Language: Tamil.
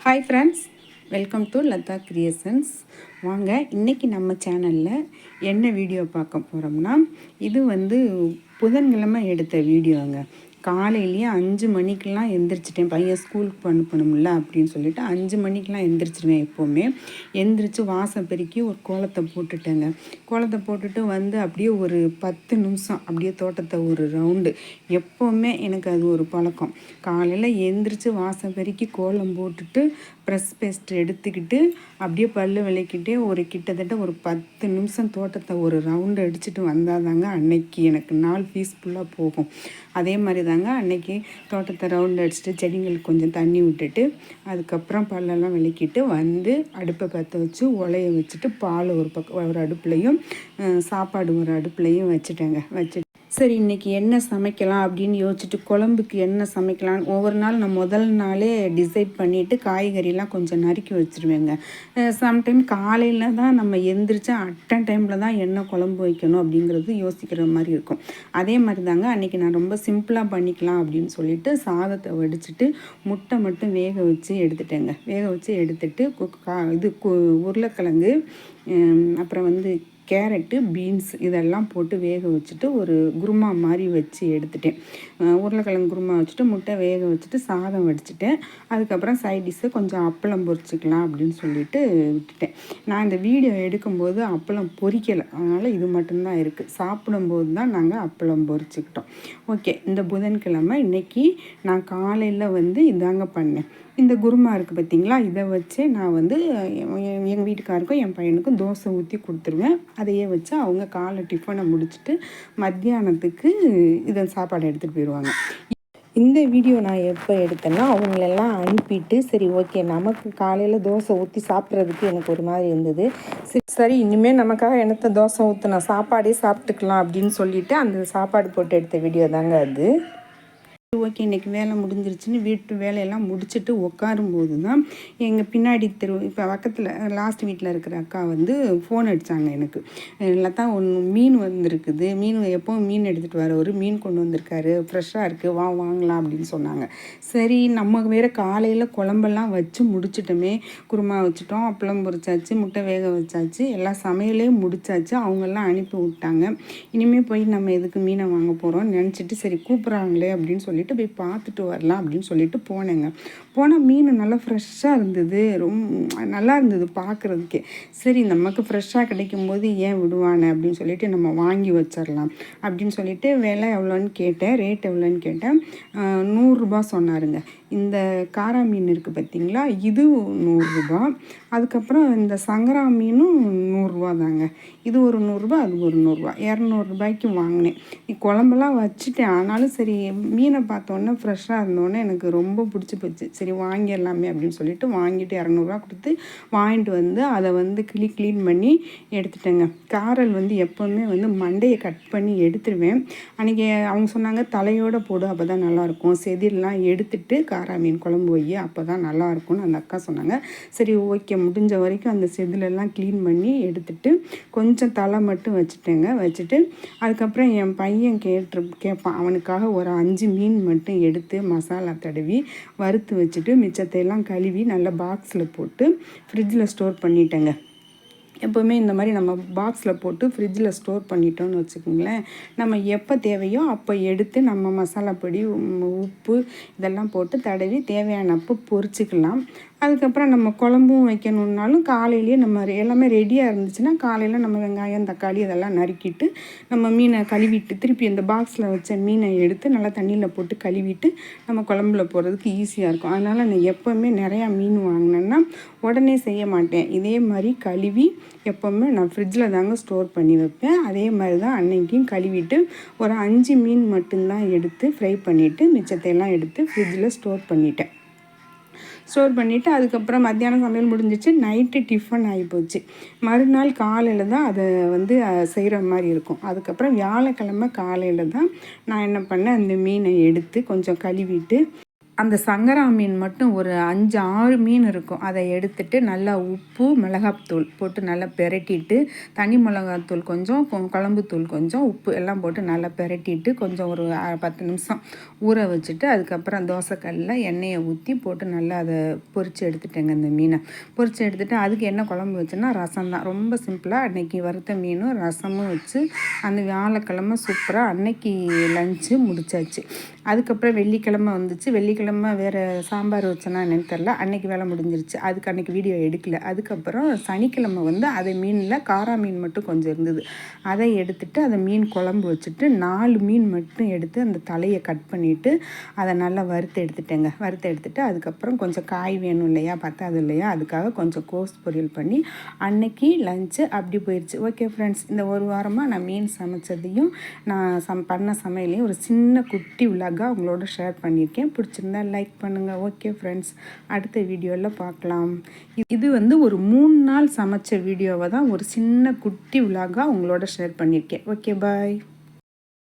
Hi friends, welcome to Latha creations. வாங்க இன்றைக்கி நம்ம சேனலில் என்ன வீடியோ பார்க்க போகிறோம்னா, இது புதன்கிழமை எடுத்த வீடியோங்க. காலையிலேயே 5 மணிக்கெலாம் எந்திரிச்சிட்டேன். பையன் ஸ்கூலுக்கு அனுப்பணும்ல அப்படின்னு சொல்லிட்டு 5 மணிக்கெலாம் எந்திரிச்சிருவேன். எப்போவுமே எந்திரிச்சு வாசம் பெருக்கி ஒரு கோலத்தை போட்டுட்டேங்க. கோலத்தை போட்டுட்டு அப்படியே ஒரு 10 நிமிஷம் அப்படியே தோட்டத்தை ஒரு ரவுண்டு. எப்போவுமே எனக்கு அது ஒரு பழக்கம். காலையில் எந்திரிச்சு வாசம் பெருக்கி கோலம் போட்டுட்டு ப்ரெஸ் பேஸ்ட் எடுத்துக்கிட்டு அப்படியே பல்லு விளக்கிட்டே ஒரு கிட்டத்தட்ட ஒரு 10 நிமிஷம் தோட்டத்தை ஒரு ரவுண்டு அடிச்சுட்டு வந்தால் தாங்க அன்னைக்கு எனக்கு நாள் பீஸ்ஃபுல்லாக போகும். அதே மாதிரி தாங்க அன்னைக்கு தோட்டத்தை ரவுண்டு அடிச்சுட்டு செடிங்களுக்கு கொஞ்சம் தண்ணி விட்டுட்டு அதுக்கப்புறம் பல்லெல்லாம் விளக்கிட்டு அடுப்பை பற்ற வச்சு உலைய வச்சுட்டு பால் ஒரு அடுப்புலையும் சாப்பாடு ஒரு அடுப்புலையும் வச்சுட்டேங்க. சரி, இன்றைக்கி என்ன சமைக்கலாம் அப்படின்னு யோசிச்சுட்டு குழம்புக்கு என்ன சமைக்கலாம் ஒவ்வொரு நாள் நான் முதல் நாளே டிசைட் பண்ணிவிட்டு காய்கறிலாம் கொஞ்சம் நறுக்கி வச்சுருவேங்க. சம்டைம் காலையில் தான் நம்ம எந்திரிச்சு அட்டன் டைமில் தான் என்ன குழம்பு வைக்கணும் அப்படிங்கிறது யோசிக்கிற மாதிரி இருக்கும். அதே மாதிரி தாங்க அன்றைக்கி நான் ரொம்ப சிம்பிளாக பண்ணிக்கலாம் அப்படின்னு சொல்லிட்டு சாதத்தை வடிச்சிட்டு முட்டை மட்டும் வேக வச்சு எடுத்துட்டேங்க. வேக வச்சு எடுத்துட்டு உருளைக்கிழங்கு அப்புறம் கேரட்டு, பீன்ஸ் இதெல்லாம் போட்டு வேக வச்சுட்டு ஒரு குருமா மாதிரி வச்சு எடுத்துட்டேன். உருளைக்கிழங்கு குருமா வச்சுட்டு முட்டை வேக வச்சுட்டு சாதம் வடிச்சிட்டேன். அதுக்கப்புறம் சைட் டிஷ்ஷு கொஞ்சம் அப்பளம் பொரிச்சிக்கலாம் அப்படின்னு சொல்லிட்டு விட்டுட்டேன். நான் இந்த வீடியோ எடுக்கும்போது அப்பளம் பொரிக்கலை, அதனால் இது மட்டும்தான் இருக்குது. சாப்பிடும்போது தான் நாங்கள் அப்பளம் பொரிச்சுக்கிட்டோம். ஓகே, இந்த புதன்கிழமை இன்றைக்கி நான் காலையில் இதாங்க பண்ணேன். இந்த குருமா இருக்குது பார்த்திங்களா, இதை வச்சு நான் எங்கள் வீட்டுக்காருக்கும் என் பையனுக்கும் தோசை ஊற்றி கொடுத்துருவேன். அதையே வச்சு அவங்க காலை டிஃபனை முடிச்சுட்டு மத்தியானத்துக்கு இதை சாப்பாடு எடுத்துகிட்டு போயிடுவாங்க. இந்த வீடியோ நான் எப்போ எடுத்தேன்னா அவங்களெல்லாம் அனுப்பிட்டு சரி ஓகே நமக்கு காலையில் தோசை ஊற்றி சாப்பிட்றதுக்கு எனக்கு ஒரு மாதிரி இருந்தது. சரி இனிமேல் நமக்காக என்னத்த தோசை ஊற்றினா சாப்பாடே சாப்பிட்டுக்கலாம் அப்படின்னு சொல்லிவிட்டு அந்த சாப்பாடு போட்டு எடுத்த வீடியோ தாங்க அது. ஓகே, இன்றைக்கி வேலை முடிஞ்சிருச்சுன்னு வீட்டு வேலையெல்லாம் முடிச்சுட்டு உட்காரும்போது தான் எங்கள் பின்னாடி இப்போ பக்கத்தில் லாஸ்ட் வீட்டில் இருக்கிற அக்கா ஃபோன் அடித்தாங்க எனக்கு. லதா ஒன்று மீன் வந்திருக்குது, எப்போவும் மீன் எடுத்துகிட்டு வர ஒரு மீன் கொண்டு வந்திருக்காரு, ஃப்ரெஷ்ஷாக இருக்குது, வாங்கலாம் அப்படின்னு சொன்னாங்க. சரி, நம்ம வேறு காலையில் குழம்பெல்லாம் வச்சு முடிச்சிட்டோமே, குருமா வச்சுட்டோம், அப்பளம் பொரிச்சாச்சு, முட்டை வேக வச்சாச்சு, எல்லா சமையலே முடிச்சாச்சு, அவங்கெல்லாம் அனுப்பி விட்டாங்க. இனிமேல் போய் நம்ம எதுக்கு மீனை வாங்க போகிறோம்னு நினச்சிட்டு சரி கூப்பிட்றாங்களே அப்படின்னு சொல்லிட்டு போய் பார்த்துட்டு வரலாம் அப்படின்னு சொல்லிட்டு போனேங்க. போனால் மீன் நல்லா ஃப்ரெஷ்ஷாக இருந்தது, ரொம்ப நல்லா இருந்தது பார்க்குறதுக்கே. சரி நமக்கு ஃப்ரெஷ்ஷாக கிடைக்கும்போது ஏன் விடுவானே அப்படின்னு சொல்லிட்டு நம்ம வாங்கி வச்சிடலாம் அப்படின்னு சொல்லிட்டு விலை எவ்வளோன்னு கேட்டேன், ரேட் எவ்வளோன்னு கேட்டேன். 100 ரூபா சொன்னாருங்க. இந்த காரா மீன் இருக்குது பார்த்திங்களா, இது 100 ரூபா. அதுக்கப்புறம் இந்த சங்கரா மீனும் 100 ரூபா தாங்க. இது ஒரு 100 ரூபா, அது ஒரு 100 ரூபா, 200 ரூபாய்க்கு வாங்கினேன். குழம்பெல்லாம் வச்சுட்டேன். ஆனாலும் சரி மீனை பார்த்தோன்னே ஃப்ரெஷ்ஷாக இருந்தோன்னே எனக்கு ரொம்ப பிடிச்சி போச்சு. சரி வாங்கிடலாமே அப்படின்னு சொல்லிட்டு வாங்கிட்டு 200 கொடுத்து வாங்கிட்டு அதை க்ளீன் பண்ணி எடுத்துட்டேங்க. காரல் எப்போவுமே மண்டையை கட் பண்ணி எடுத்துருவேன். அன்றைக்கி அவங்க சொன்னாங்க தலையோடு போடு, அப்போ தான் நல்லாயிருக்கும், செதிலெலாம் எடுத்துட்டு காரா மீன் குழம்பு வை, அப்போ தான் நல்லாயிருக்கும்னு அந்த அக்கா சொன்னாங்க. சரி ஓகே, முடிஞ்ச வரைக்கும் அந்த செதிலெல்லாம் க்ளீன் பண்ணி எடுத்துட்டு கொஞ்சம் தலை மட்டும் வச்சுட்டு அதுக்கப்புறம் என் பையன் கேட்பான், அவனுக்காக ஒரு 5 மீன் மட்டும் எடுத்து மசாலா தடவி வறுத்து வச்சுட்டு மிச்சத்தையெல்லாம் கழுவி நல்லா பாக்ஸில் போட்டு ஃப்ரிட்ஜில் ஸ்டோர் பண்ணிட்டேங்க. எப்போவுமே இந்த மாதிரி நம்ம பாக்ஸில் போட்டு ஃப்ரிட்ஜில் ஸ்டோர் பண்ணிட்டோன்னு வச்சுக்கோங்களேன், நம்ம எப்போ தேவையோ அப்போ எடுத்து நம்ம மசாலா பொடி, உப்பு இதெல்லாம் போட்டு தடவி தேவையானப்போ பொரிச்சிக்கலாம். அதுக்கப்புறம் நம்ம குழம்பும் வைக்கணுன்னாலும் காலையிலேயே நம்ம எல்லாமே ரெடியாக இருந்துச்சுன்னா காலையில் நம்ம வெங்காயம், தக்காளி இதெல்லாம் நறுக்கிட்டு நம்ம மீனை கழுவிட்டு திருப்பி இந்த பாக்ஸில் வச்ச மீனை எடுத்து நல்லா தண்ணியில் போட்டு கழுவிட்டு நம்ம குழம்புல போடுறதுக்கு ஈஸியாக இருக்கும். அதனால் நான் எப்போவுமே நிறையா மீன் வாங்கினேன்னா உடனே செய்ய மாட்டேன். இதே மாதிரி கழுவி எப்போவுமே நான் ஃப்ரிட்ஜில் தாங்க ஸ்டோர் பண்ணி வைப்பேன். அதே மாதிரி தான் அன்னைக்கும் கழுவிட்டு ஒரு 5 மீன் மட்டும்தான் எடுத்து ஃப்ரை பண்ணிவிட்டு மிச்சத்தையெல்லாம் எடுத்து ஃப்ரிட்ஜில் ஸ்டோர் பண்ணிவிட்டு அதுக்கப்புறம் மத்தியானம் சமையல் முடிஞ்சிச்சு. நைட்டு டிஃபன் ஆகிப்போச்சு. மறுநாள் காலையில் தான் அதை செய்கிற மாதிரி இருக்கும். அதுக்கப்புறம் வியாழக்கிழமை காலையில் தான் நான் என்ன பண்ணேன், அந்த மீனை எடுத்து கொஞ்சம் கழுவிட்டு அந்த சங்கரா மீன் மட்டும் ஒரு 5 6 மீன் இருக்கும். அதை எடுத்துட்டு நல்லா உப்பு மிளகாத்தூள் போட்டு நல்லா பெரட்டிட்டு, தனி மிளகாத்தூள் கொஞ்சம் குழம்புத்தூள் கொஞ்சம் உப்பு எல்லாம் போட்டு நல்லா பெரட்டிட்டு கொஞ்சம் ஒரு 10 நிமிஷம் ஊற வச்சுட்டு அதுக்கப்புறம் தோசைக்கல்லில் எண்ணெயை ஊற்றி போட்டு நல்லா அதை பொரித்து எடுத்துட்டேங்க. இந்த மீனை பொரித்து எடுத்துகிட்டு அதுக்கு என்ன குழம்பு வச்சுன்னா ரசம் தான். ரொம்ப சிம்பிளாக அன்றைக்கி வறுத்த மீனும் ரசமும் வச்சு அந்த வியாழக்கிழமை சூப்பராக அன்னைக்கு லஞ்சு முடிச்சாச்சு. அதுக்கப்புறம் வெள்ளிக்கிழமை வந்துச்சு. வெள்ளிக்கிழமை வேறு சாம்பார் வச்சேன்னா என்னன்னு தெரில, அன்றைக்கி வேலை முடிஞ்சிருச்சு. அதுக்கு அன்றைக்கி வீடியோ எடுக்கல. அதுக்கப்புறம் சனிக்கிழமை வந்து அதை மீனில் காரா மீன் மட்டும் கொஞ்சம் இருந்தது, அதை எடுத்துகிட்டு அதை மீன் குழம்பு வச்சுட்டு 4 மீன் மட்டும் எடுத்து அந்த தலையை கட் பண்ணிவிட்டு அதை நல்லா வறுத்து எடுத்துட்டேங்க. வறுத்து எடுத்துகிட்டு அதுக்கப்புறம் கொஞ்சம் காய் வேணும் இல்லையா, பத்தாது இல்லையா, அதுக்காக கொஞ்சம் கோஸ் பொரியல் பண்ணி அன்னைக்கு லஞ்சு அப்படி போயிடுச்சு. ஓகே ஃப்ரெண்ட்ஸ், இந்த ஒரு வாரமாக நான் மீன் சமைச்சதையும் நான் பண்ண சமையலையும் ஒரு சின்ன குட்டி விலாகாக உங்களோட ஷேர் பண்ணியிருக்கேன். பிடிச்சிருந்தா லைக் பண்ணுங்கள். ஓகே ஃப்ரெண்ட்ஸ், அடுத்த வீடியோவில் பார்க்கலாம். இது வந்து ஒரு 3 நாள் சமைச்ச வீடியோவை தான் ஒரு சின்ன குட்டி விலாகாக உங்களோட ஷேர் பண்ணியிருக்கேன். Okay bye.